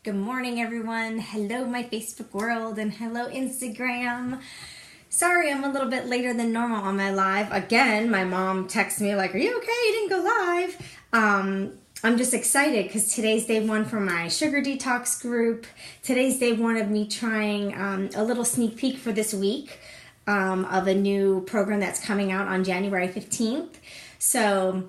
Good morning, everyone. Hello, my Facebook world, and hello, Instagram. Sorry, I'm a little bit later than normal on my live. Again, my mom texted me like, "Are you okay? You didn't go live." I'm just excited because today's day one for my sugar detox group. Today's day one of me trying a little sneak peek for this week of a new program that's coming out on January 15th. So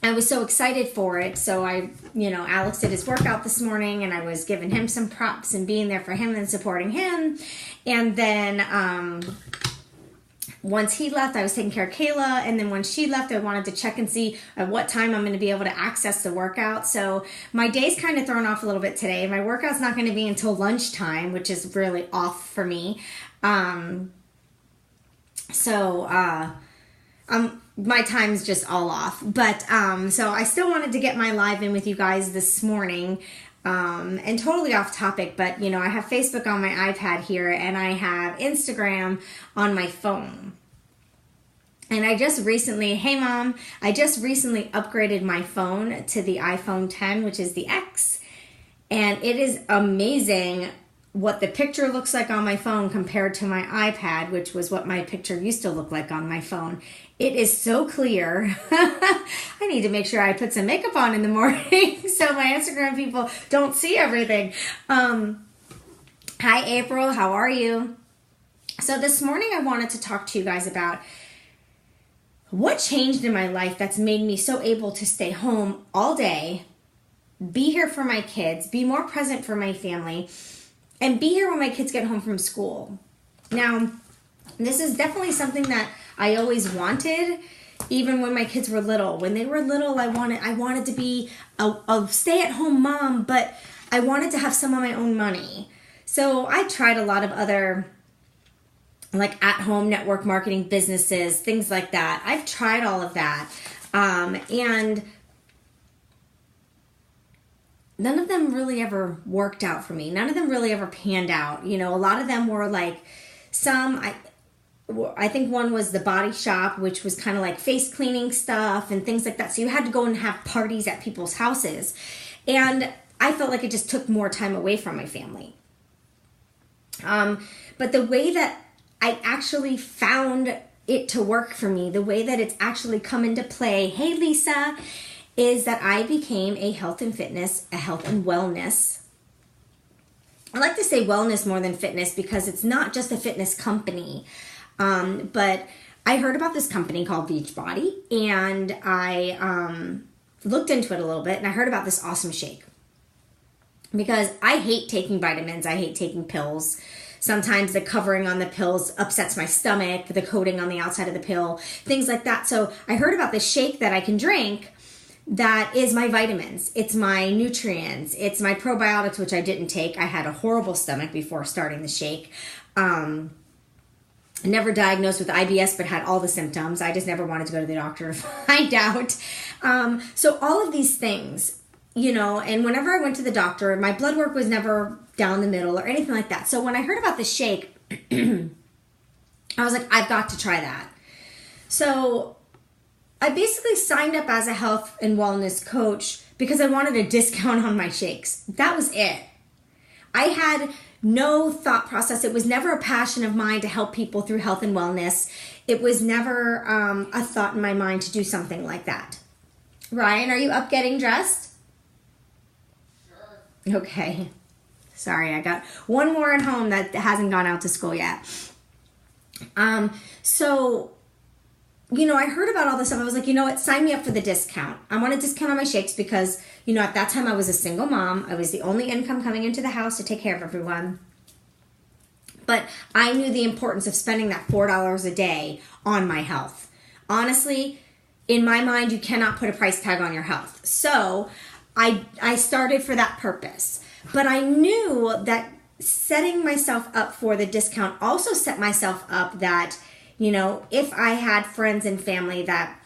I was so excited for it. So Alex did his workout this morning and I was giving him some props and being there for him and supporting him. And then once he left, I was taking care of Kayla. And then when she left, I wanted to check and see at what time I'm going to be able to access the workout. So my day's kind of thrown off a little bit today. My workout's not going to be until lunchtime, which is really off for me. My time's just all off, but so I still wanted to get my live in with you guys this morning, and totally off topic, but I have Facebook on my iPad here and I have Instagram on my phone. And I just recently upgraded my phone to the iPhone 10, which is the X, and it is amazing what the picture looks like on my phone compared to my iPad, which was what my picture used to look like on my phone. It is so clear. I need to make sure I put some makeup on in the morning so my Instagram people don't see everything. Hi, April. How are you? So this morning I wanted to talk to you guys about what changed in my life that's made me so able to stay home all day, be here for my kids, be more present for my family, and be here when my kids get home from school. Now, this is definitely something that I always wanted, even when my kids were little. When they were little, I wanted to be a stay-at-home mom, but I wanted to have some of my own money. So I tried a lot of other like at-home network marketing businesses, things like that. I've tried all of that. And none of them really ever worked out for me. None of them really ever panned out. A lot of them were like I think one was The Body Shop, which was kind of like face cleaning stuff and things like that. So you had to go and have parties at people's houses. And I felt like it just took more time away from my family. But the way that I actually found it to work for me, the way that it's actually come into play, hey Lisa, is that I became a health and wellness. I like to say wellness more than fitness because it's not just a fitness company. But I heard about this company called Beachbody and I looked into it a little bit and I heard about this awesome shake. Because I hate taking vitamins, I hate taking pills. Sometimes the covering on the pills upsets my stomach, the coating on the outside of the pill, things like that. So I heard about this shake that I can drink that is my vitamins, it's my nutrients, it's my probiotics, which I didn't take. I had a horrible stomach before starting the shake. Never diagnosed with IBS, but had all the symptoms. I just never wanted to go to the doctor to find out. So all of these things, and whenever I went to the doctor, my blood work was never down the middle or anything like that. So when I heard about the shake, I was like, I've got to try that. So I basically signed up as a health and wellness coach because I wanted a discount on my shakes. That was it. I had no thought process. It was never a passion of mine to help people through health and wellness. It was never a thought in my mind to do something like that. Ryan, are you up getting dressed? Sure. Okay. Sorry, I got one more at home that hasn't gone out to school yet. I heard about all this stuff. I was like, you know what? Sign me up for the discount. I want a discount on my shakes because, at that time I was a single mom. I was the only income coming into the house to take care of everyone. But I knew the importance of spending that $4 a day on my health. Honestly, in my mind, you cannot put a price tag on your health. So I started for that purpose. But I knew that setting myself up for the discount also set myself up that if I had friends and family that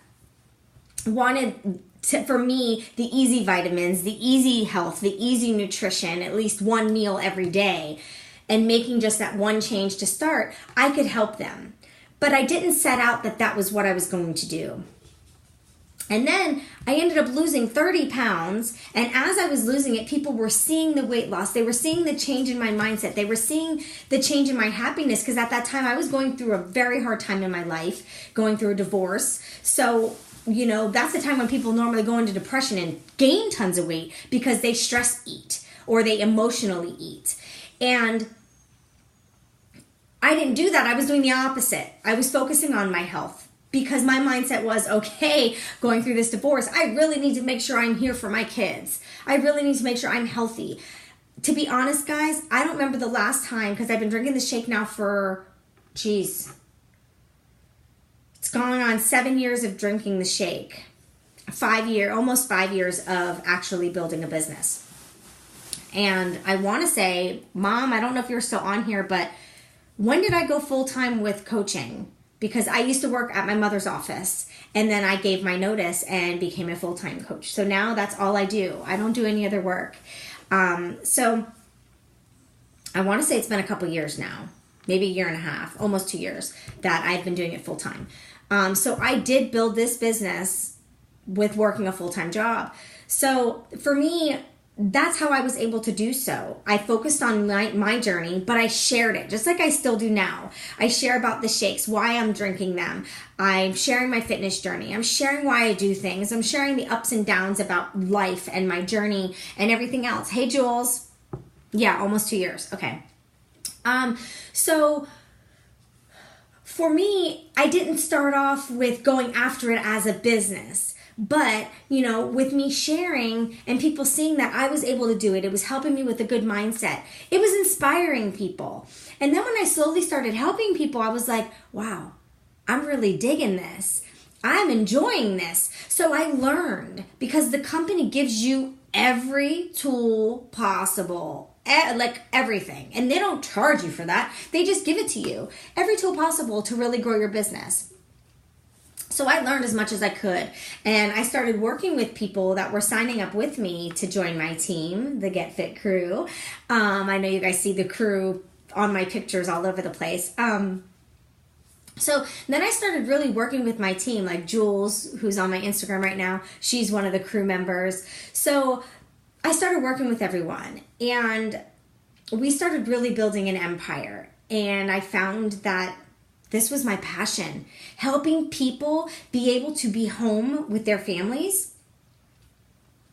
wanted for me, the easy vitamins, the easy health, the easy nutrition, at least one meal every day, and making just that one change to start, I could help them. But I didn't set out that was what I was going to do. And then I ended up losing 30 pounds. And as I was losing it, people were seeing the weight loss. They were seeing the change in my mindset. They were seeing the change in my happiness, because at that time I was going through a very hard time in my life, going through a divorce. So, that's the time when people normally go into depression and gain tons of weight because they stress eat or they emotionally eat. And I didn't do that. I was doing the opposite. I was focusing on my health. Because my mindset was, okay, going through this divorce, I really need to make sure I'm here for my kids. I really need to make sure I'm healthy. To be honest, guys, I don't remember the last time, because I've been drinking the shake now for, it's going on 7 years of drinking the shake. Almost 5 years of actually building a business. And I want to say, Mom, I don't know if you're still on here, but when did I go full-time with coaching? Because I used to work at my mother's office, and then I gave my notice and became a full-time coach. So now that's all I do. I don't do any other work. So I want to say it's been a couple years now, maybe a year and a half, almost 2 years that I've been doing it full-time. So I did build this business with working a full-time job. So for me, that's how I was able to do so. I focused on my journey, but I shared it, just like I still do now. I share about the shakes, why I'm drinking them. I'm sharing my fitness journey. I'm sharing why I do things. I'm sharing the ups and downs about life and my journey and everything else. Hey, Jules. Yeah, almost 2 years. Okay. So for me, I didn't start off with going after it as a business. But, with me sharing and people seeing that I was able to do it, it was helping me with a good mindset. It was inspiring people. And then when I slowly started helping people, I was like, wow, I'm really digging this. I'm enjoying this. So I learned, because the company gives you every tool possible, like everything. And they don't charge you for that. They just give it to you. Every tool possible to really grow your business. So I learned as much as I could, and I started working with people that were signing up with me to join my team, the Get Fit crew. I know you guys see the crew on my pictures all over the place. So then I started really working with my team, like Jules, who's on my Instagram right now. She's one of the crew members. So I started working with everyone, and we started really building an empire. And I found that this was my passion, helping people be able to be home with their families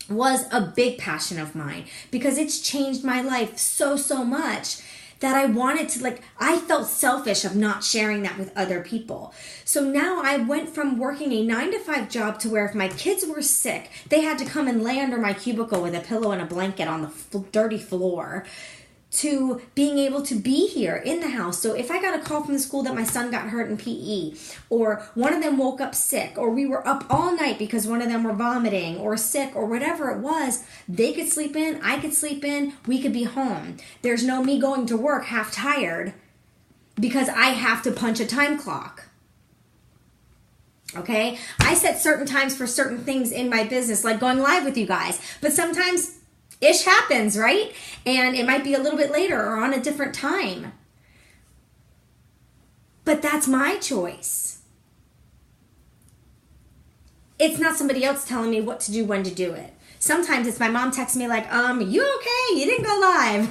was a big passion of mine, because it's changed my life so much that I wanted to, I felt selfish of not sharing that with other people. So now I went from working a 9-to-5 job to where if my kids were sick, they had to come and lay under my cubicle with a pillow and a blanket on the dirty floor, to being able to be here in the house. So if I got a call from the school that my son got hurt in PE, or one of them woke up sick, or we were up all night because one of them were vomiting or sick or whatever it was, they could sleep in, I could sleep in, we could be home. There's no me going to work half tired because I have to punch a time clock. Okay? I set certain times for certain things in my business, like going live with you guys, but sometimes ish happens, right? And it might be a little bit later or on a different time. But that's my choice. It's not somebody else telling me what to do, when to do it. Sometimes it's my mom texting me like, you okay? You didn't go live.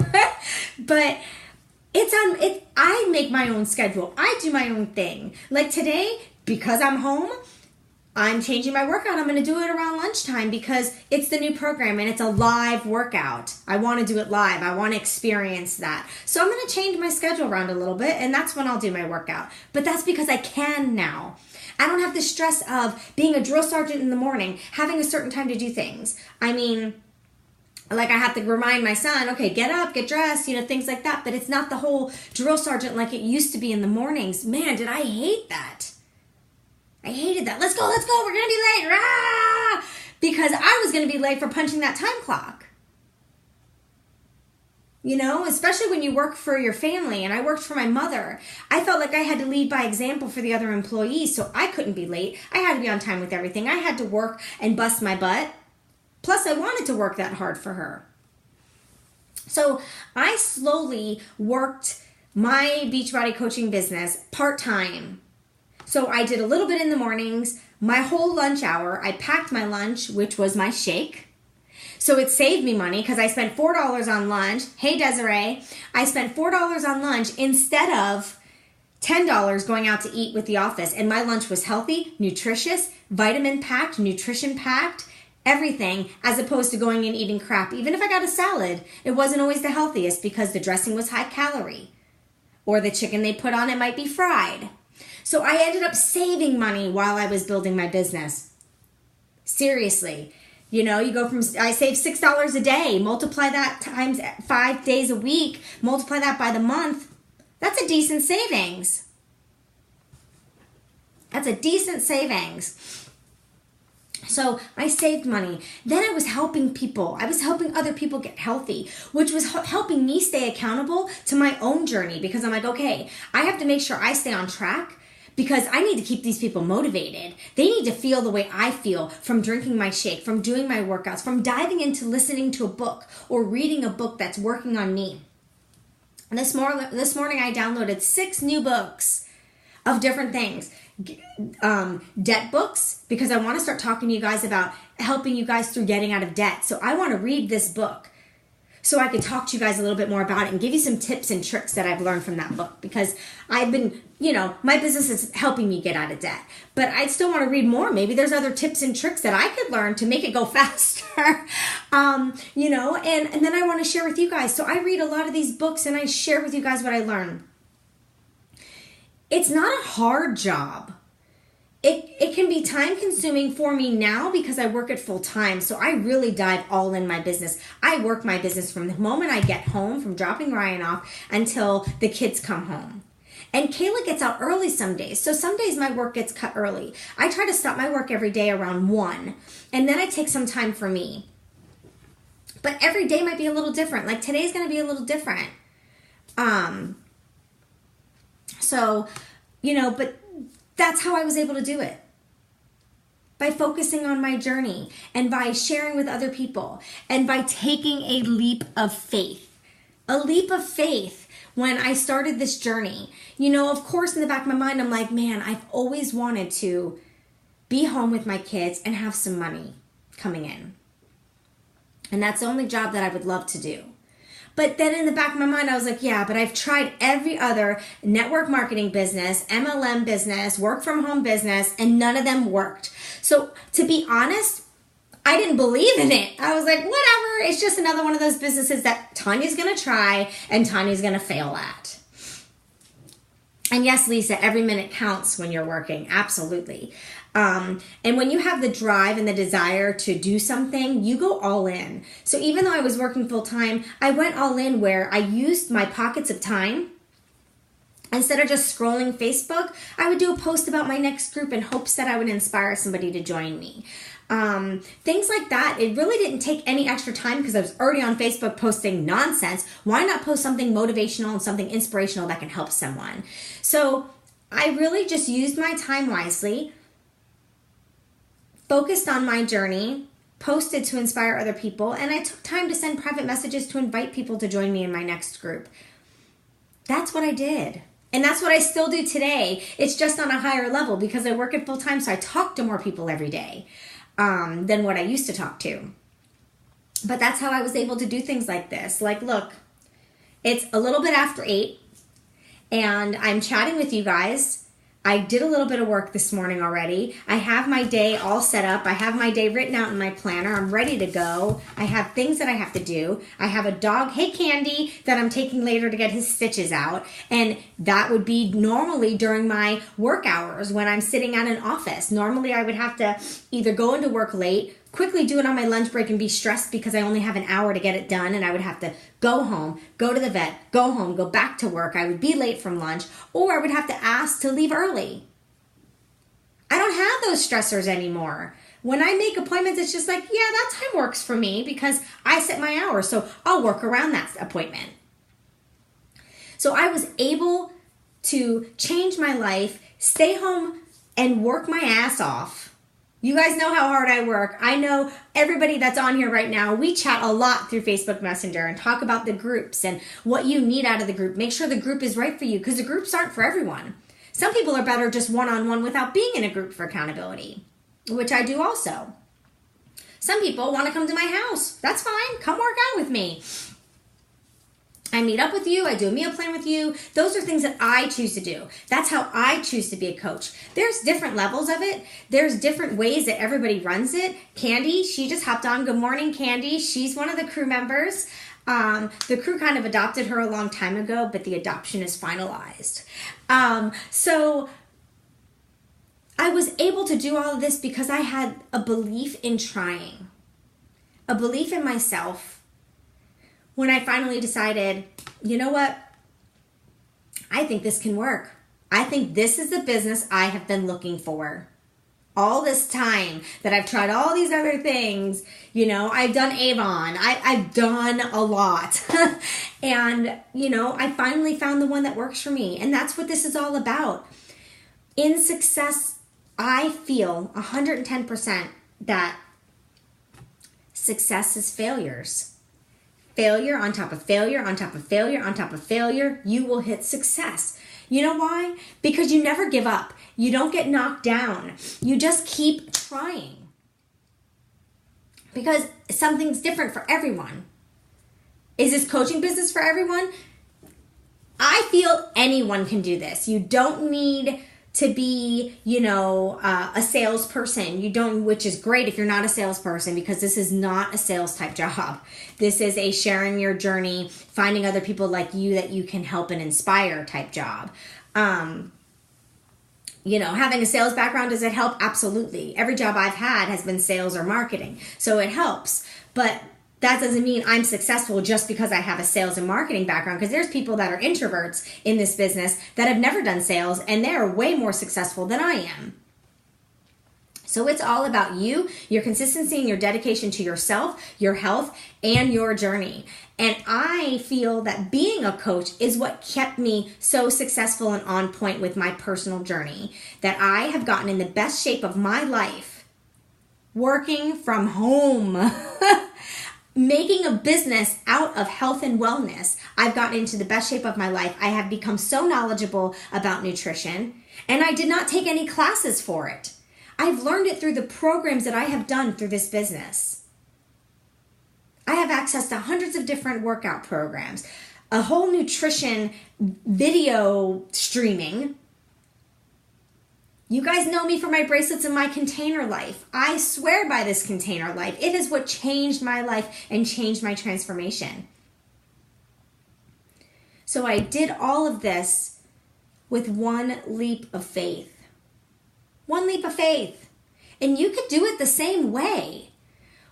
But I make my own schedule. I do my own thing. Like today, because I'm home, I'm changing my workout. I'm going to do it around lunchtime because it's the new program and it's a live workout. I want to do it live. I want to experience that. So I'm going to change my schedule around a little bit, and that's when I'll do my workout. But that's because I can now. I don't have the stress of being a drill sergeant in the morning, having a certain time to do things. I mean, I have to remind my son, okay, get up, get dressed, things like that. But it's not the whole drill sergeant like it used to be in the mornings. Man, did I hate that. I hated that. Let's go, we're going to be late. Rah! Because I was going to be late for punching that time clock. Especially when you work for your family, and I worked for my mother. I felt like I had to lead by example for the other employees, so I couldn't be late. I had to be on time with everything. I had to work and bust my butt. Plus, I wanted to work that hard for her. So I slowly worked my Beachbody coaching business part-time. So I did a little bit in the mornings, my whole lunch hour, I packed my lunch, which was my shake. So it saved me money because I spent $4 on lunch. Hey, Desiree, I spent $4 on lunch instead of $10 going out to eat with the office. And my lunch was healthy, nutritious, vitamin packed, nutrition packed, everything, as opposed to going and eating crap. Even if I got a salad, it wasn't always the healthiest because the dressing was high calorie, or the chicken they put on it might be fried. So I ended up saving money while I was building my business. Seriously. You know, you go from, I save $6 a day, multiply that times 5 days a week, multiply that by the month. That's a decent savings. That's a decent savings. So I saved money. Then I was helping people. I was helping other people get healthy, which was helping me stay accountable to my own journey, because I'm like, okay, I have to make sure I stay on track because I need to keep these people motivated. They need to feel the way I feel from drinking my shake, from doing my workouts, from diving into listening to a book or reading a book that's working on me. And this morning I downloaded 6 new books of different things. Debt books, because I want to start talking to you guys about helping you guys through getting out of debt. So I want to read this book so I can talk to you guys a little bit more about it and give you some tips and tricks that I've learned from that book, because I've been, my business is helping me get out of debt, but I still want to read more. Maybe there's other tips and tricks that I could learn to make it go faster, and then I want to share with you guys. So I read a lot of these books and I share with you guys what I learn. It's not a hard job. It can be time consuming for me now because I work it full time. So I really dive all in my business. I work my business from the moment I get home, from dropping Ryan off until the kids come home. And Kayla gets out early some days. So some days my work gets cut early. I try to stop my work every day around 1. And then I take some time for me. But every day might be a little different. Like today's going to be a little different. But that's how I was able to do it. By focusing on my journey and by sharing with other people and by taking a leap of faith. A leap of faith when I started this journey. Of course, in the back of my mind, I'm like, man, I've always wanted to be home with my kids and have some money coming in. And that's the only job that I would love to do. But then in the back of my mind, I was like, yeah, but I've tried every other network marketing business, MLM business, work from home business, and none of them worked. So to be honest, I didn't believe in it. I was like, whatever. It's just another one of those businesses that Tanya's going to try and Tanya's going to fail at. And yes, Lisa, every minute counts when you're working. Absolutely. And when you have the drive and the desire to do something, you go all in. So even though I was working full time, I went all in where I used my pockets of time. Instead of just scrolling Facebook, I would do a post about my next group in hopes that I would inspire somebody to join me. Things like that. It really didn't take any extra time because I was already on Facebook posting nonsense. Why not post something motivational and something inspirational that can help someone? So I really just used my time wisely, focused on my journey, posted to inspire other people, and I took time to send private messages to invite people to join me in my next group. That's what I did. And that's what I still do today. It's just on a higher level because I work it full time, so I talk to more people every day than what I used to talk to. But that's how I was able to do things like this. Like, look, it's a little bit after 8, and I'm chatting with you guys. I did a little bit of work this morning already. I have my day all set up. I have my day written out in my planner. I'm ready to go. I have things that I have to do. I have a dog, hey Candy, that I'm taking later to get his stitches out. And that would be normally during my work hours when I'm sitting at an office. Normally I would have to either go into work late, quickly do it on my lunch break and be stressed because I only have an hour to get it done, and I would have to go home, go to the vet, go home, go back to work. I would be late from lunch, or I would have to ask to leave early. I don't have those stressors anymore. When I make appointments, it's just like, yeah, that time works for me because I set my hours, so I'll work around that appointment. So I was able to change my life, stay home, and work my ass off. You guys know how hard I work. I know everybody that's on here right now, we chat a lot through Facebook Messenger and talk about the groups and what you need out of the group. Make sure the group is right for you because the groups aren't for everyone. Some people are better just one-on-one without being in a group for accountability. which I do also. Some people want to come to my house. That's fine. Come work out with me. I meet up with you. I do a meal plan with you. Those are things that I choose to do. That's how I choose to be a coach. There's different levels of it. There's different ways that everybody runs it. Candy, she just hopped on. Good morning, Candy. She's one of the crew members. The crew kind of adopted her a long time ago, but the adoption is finalized. So I was able to do all of this because I had a belief in trying, a belief in myself. When I finally decided, you know what? I think this can work. I think this is the business I have been looking for. All this time that I've tried all these other things, I've done Avon. I've done a lot. And, I finally found the one that works for me. And that's what this is all about. In success, I feel 110% that success is failures. Failure on top of failure on top of failure on top of failure, you will hit success. You know why? Because you never give up. You don't get knocked down. You just keep trying. Because something's different for everyone. Is this coaching business for everyone? I feel anyone can do this. You don't need to be, a salesperson. You don't, which is great if you're not a salesperson, because this is not a sales type job. This is a sharing your journey, finding other people like you that you can help and inspire type job. Having a sales background, does it help? Absolutely. Every job I've had has been sales or marketing, so it helps. But that doesn't mean I'm successful just because I have a sales and marketing background, because there's people that are introverts in this business that have never done sales, and they're way more successful than I am. So it's all about you, your consistency, and your dedication to yourself, your health, and your journey. And I feel that being a coach is what kept me so successful and on point with my personal journey, that I have gotten in the best shape of my life working from home. Making a business out of health and wellness. I've gotten into the best shape of my life. I have become so knowledgeable about nutrition, and I did not take any classes for it. I've learned it through the programs that I have done through this business. I have access to hundreds of different workout programs, a whole nutrition video streaming. You guys know me for my bracelets and my container life. I swear by this container life. It is what changed my life and changed my transformation. So I did all of this with one leap of faith. One leap of faith. And you could do it the same way.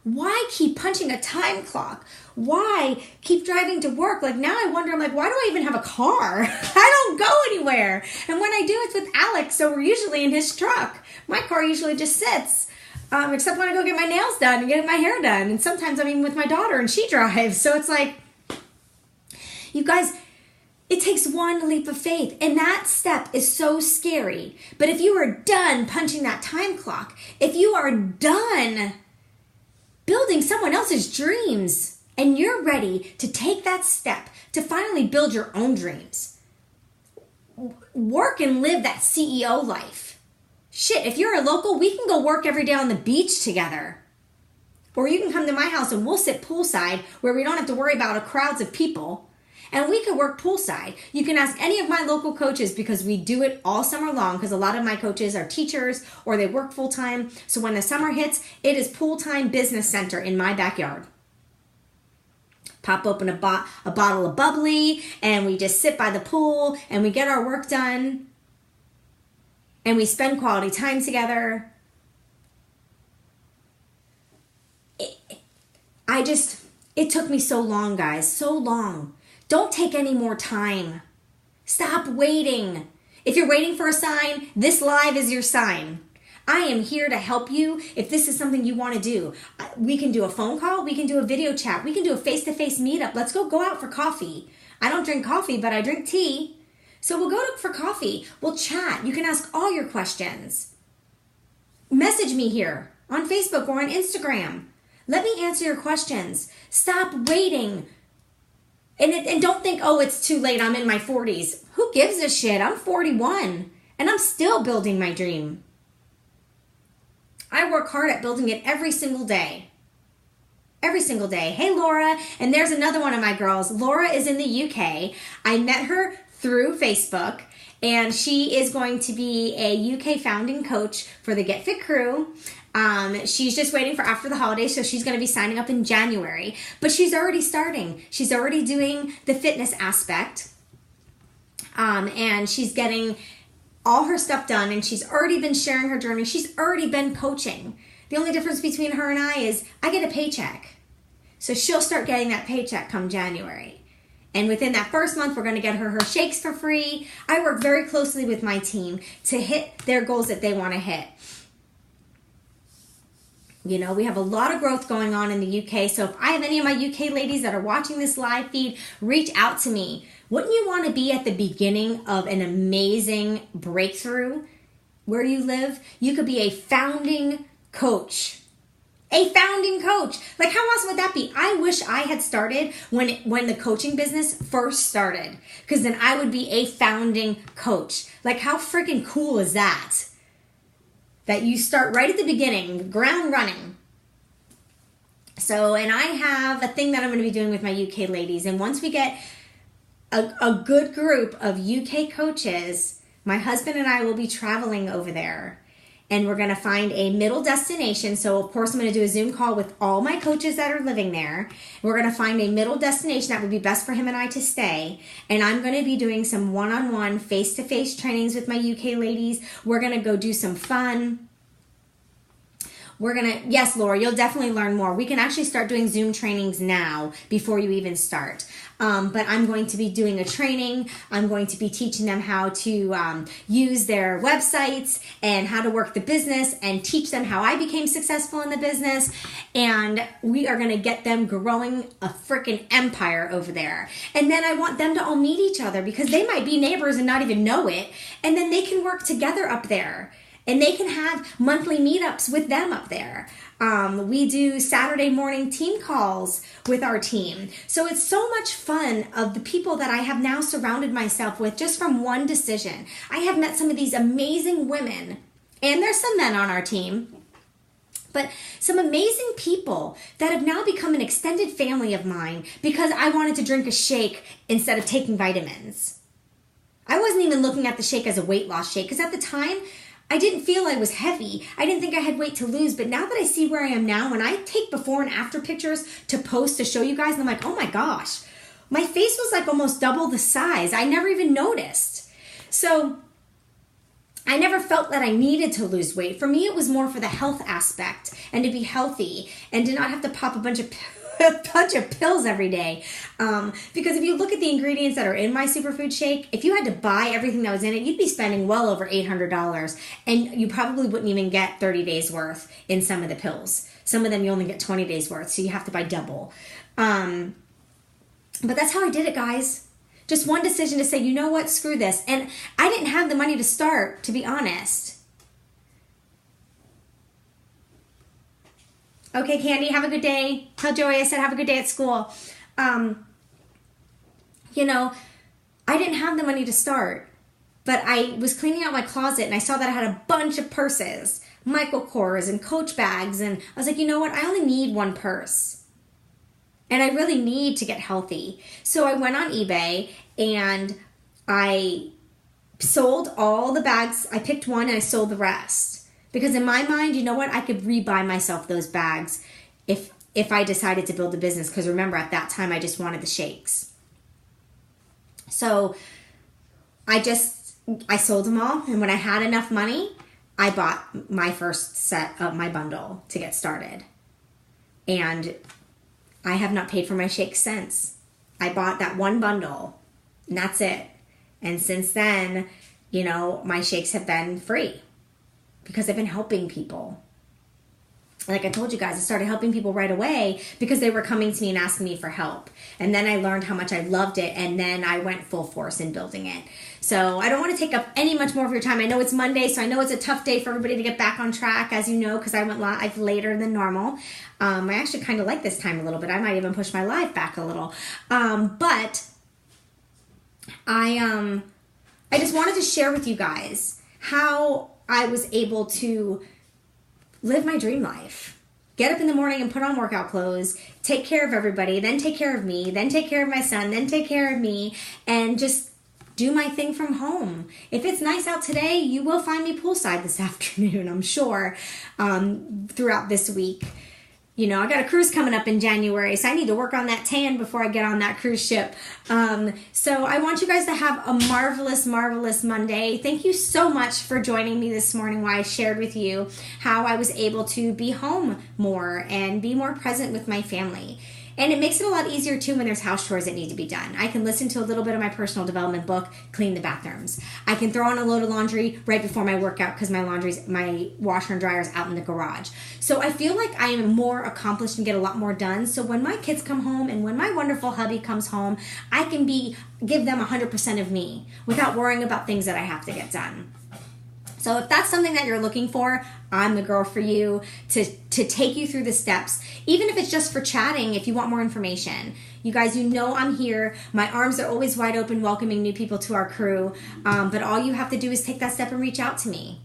Why keep punching a time clock? Why keep driving to work? Now I wonder, why do I even have a car? I don't go anywhere. And when I do, it's with Alex, so we're usually in his truck. My car usually just sits, except when I go get my nails done and get my hair done. And sometimes I'm even with my daughter and she drives. So it's you guys, it takes one leap of faith. And that step is so scary. But if you are done punching that time clock, if you are done building someone else's dreams, and you're ready to take that step to finally build your own dreams, work and live that CEO life. Shit, if you're a local, we can go work every day on the beach together. Or you can come to my house and we'll sit poolside where we don't have to worry about crowds of people. And we could work poolside. You can ask any of my local coaches, because we do it all summer long, because a lot of my coaches are teachers or they work full time. So when the summer hits, it is pool time business center in my backyard. Pop open a bottle of bubbly and we just sit by the pool and we get our work done and we spend quality time together. It took me so long, guys, so long. Don't take any more time. Stop waiting. If you're waiting for a sign, this live is your sign. I am here to help you if this is something you want to do. We can do a phone call. We can do a video chat. We can do a face-to-face meetup. Let's go out for coffee. I don't drink coffee, but I drink tea. So we'll go for coffee. We'll chat. You can ask all your questions. Message me here on Facebook or on Instagram. Let me answer your questions. Stop waiting. And don't think, oh, it's too late. I'm in my 40s. Who gives a shit? I'm 41 and I'm still building my dream. I work hard at building it every single day. Every single day. Hey, Laura. And there's another one of my girls. Laura is in the UK. I met her through Facebook, and she is going to be a UK founding coach for the Get Fit crew. She's just waiting for after the holidays, so she's going to be signing up in January. But she's already starting. She's already doing the fitness aspect. And she's getting all her stuff done, and she's already been sharing her journey. She's already been coaching. The only difference between her and I is I get a paycheck. So she'll start getting that paycheck come January. And within that first month, we're going to get her shakes for free. I work very closely with my team to hit their goals that they want to hit. You know, we have a lot of growth going on in the UK. So if I have any of my UK ladies that are watching this live feed, reach out to me. Wouldn't you want to be at the beginning of an amazing breakthrough? Where do you live? You could be a founding coach. A founding coach. Like, how awesome would that be? I wish I had started when the coaching business first started, because then I would be a founding coach. Like, how freaking cool is that? That you start right at the beginning, ground running. So, and I have a thing that I'm going to be doing with my UK ladies. And once we get a good group of UK coaches, my husband and I will be traveling over there. And we're going to find a middle destination. So, of course, I'm going to do a Zoom call with all my coaches that are living there. We're going to find a middle destination that would be best for him and I to stay. And I'm going to be doing some one-on-one, face-to-face trainings with my UK ladies. We're going to go do some fun. Yes, Laura, you'll definitely learn more. We can actually start doing Zoom trainings now before you even start. But I'm going to be doing a training. I'm going to be teaching them how to use their websites and how to work the business, and teach them how I became successful in the business. And we are going to get them growing a freaking empire over there. And then I want them to all meet each other, because they might be neighbors and not even know it. And then they can work together up there. And they can have monthly meetups with them up there. We do Saturday morning team calls with our team. So it's so much fun of the people that I have now surrounded myself with just from one decision. I have met some of these amazing women, and there's some men on our team, but some amazing people that have now become an extended family of mine because I wanted to drink a shake instead of taking vitamins. I wasn't even looking at the shake as a weight loss shake, because at the time, I didn't feel I was heavy. I didn't think I had weight to lose. But now that I see where I am now, when I take before and after pictures to post to show you guys, and I'm like, oh my gosh, my face was like almost double the size. I never even noticed. So I never felt that I needed to lose weight. For me, it was more for the health aspect and to be healthy and to not have to pop a bunch of pills every day. Because if you look at the ingredients that are in my superfood shake, if you had to buy everything that was in it, you'd be spending well over $800, and you probably wouldn't even get 30 days worth in some of the pills. Some of them you only get 20 days worth, so you have to buy double. But that's how I did it, guys. Just one decision to say, you know what, screw this. And I didn't have the money to start, to be honest. Okay, Candy, have a good day. Tell Joey I said have a good day at school. You know, I didn't have the money to start, but I was cleaning out my closet and I saw that I had a bunch of purses, Michael Kors and Coach bags, and I was like, you know what? I only need one purse. And I really need to get healthy. So I went on eBay and I sold all the bags. I picked one and I sold the rest. Because in my mind, you know what? I could rebuy myself those bags if I decided to build a business. Because remember, at that time, I just wanted the shakes. So I sold them all. And when I had enough money, I bought my first set of my bundle to get started. And I have not paid for my shakes since. I bought that one bundle, and that's it. And since then, you know, my shakes have been free, because I've been helping people. Like I told you guys, I started helping people right away because they were coming to me and asking me for help. And then I learned how much I loved it, and then I went full force in building it. So I don't want to take up any much more of your time. I know it's Monday, so I know it's a tough day for everybody to get back on track, as you know, because I went live later than normal. I actually kind of like this time a little bit. I might even push my live back a little. But I just wanted to share with you guys how I was able to live my dream life. Get up in the morning and put on workout clothes, take care of everybody, then take care of me, then take care of my son, then take care of me, and just do my thing from home. If it's nice out today, you will find me poolside this afternoon, I'm sure, throughout this week. You know, I got a cruise coming up in January, so I need to work on that tan before I get on that cruise ship. So I want you guys to have a marvelous, marvelous Monday. Thank you so much for joining me this morning while I shared with you how I was able to be home more and be more present with my family. And it makes it a lot easier, too, when there's house chores that need to be done. I can listen to a little bit of my personal development book, clean the bathrooms. I can throw on a load of laundry right before my workout because my washer and dryer is out in the garage. So I feel like I am more accomplished and get a lot more done. So when my kids come home and when my wonderful hubby comes home, I can give them 100% of me without worrying about things that I have to get done. So if that's something that you're looking for, I'm the girl for you to take you through the steps. Even if it's just for chatting, if you want more information. You guys, you know I'm here. My arms are always wide open welcoming new people to our crew. But all you have to do is take that step and reach out to me.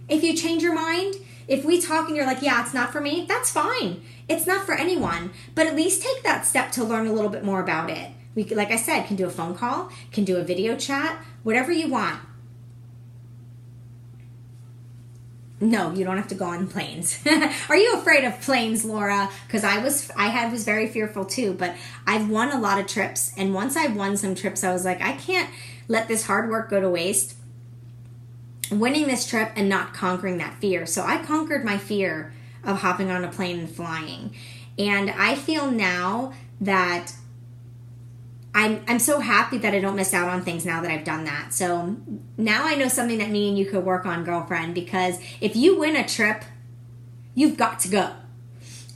If you change your mind, if we talk and you're like, yeah, it's not for me, that's fine. It's not for anyone. But at least take that step to learn a little bit more about it. We, like I said, can do a phone call, can do a video chat, whatever you want. No, you don't have to go on planes. Are you afraid of planes, Laura? Because I was very fearful too, but I've won a lot of trips. And once I won some trips, I was like, I can't let this hard work go to waste. Winning this trip and not conquering that fear. So I conquered my fear of hopping on a plane and flying. And I feel now that I'm so happy that I don't miss out on things now that I've done that. So now I know something that me and you could work on, girlfriend, because if you win a trip, you've got to go.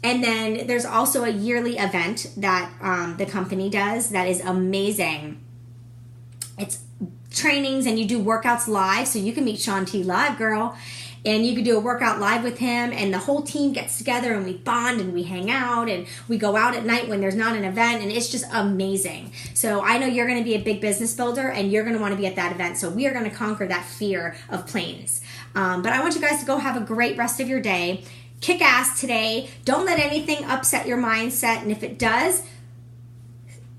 And then there's also a yearly event that the company does that is amazing. It's trainings and you do workouts live, so you can meet Shaun T live, girl. And you could do a workout live with him, and the whole team gets together and we bond and we hang out and we go out at night when there's not an event, and it's just amazing. So I know you're going to be a big business builder and you're going to want to be at that event. So we are going to conquer that fear of planes. But I want you guys to go have a great rest of your day. Kick ass today. Don't let anything upset your mindset. And if it does,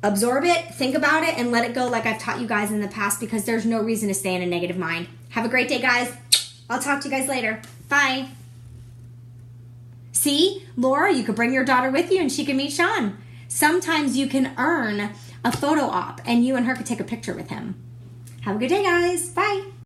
absorb it, think about it, and let it go like I've taught you guys in the past, because there's no reason to stay in a negative mind. Have a great day, guys. I'll talk to you guys later. Bye. See, Laura, you could bring your daughter with you and she can meet Shaun. Sometimes you can earn a photo op and you and her could take a picture with him. Have a good day, guys. Bye.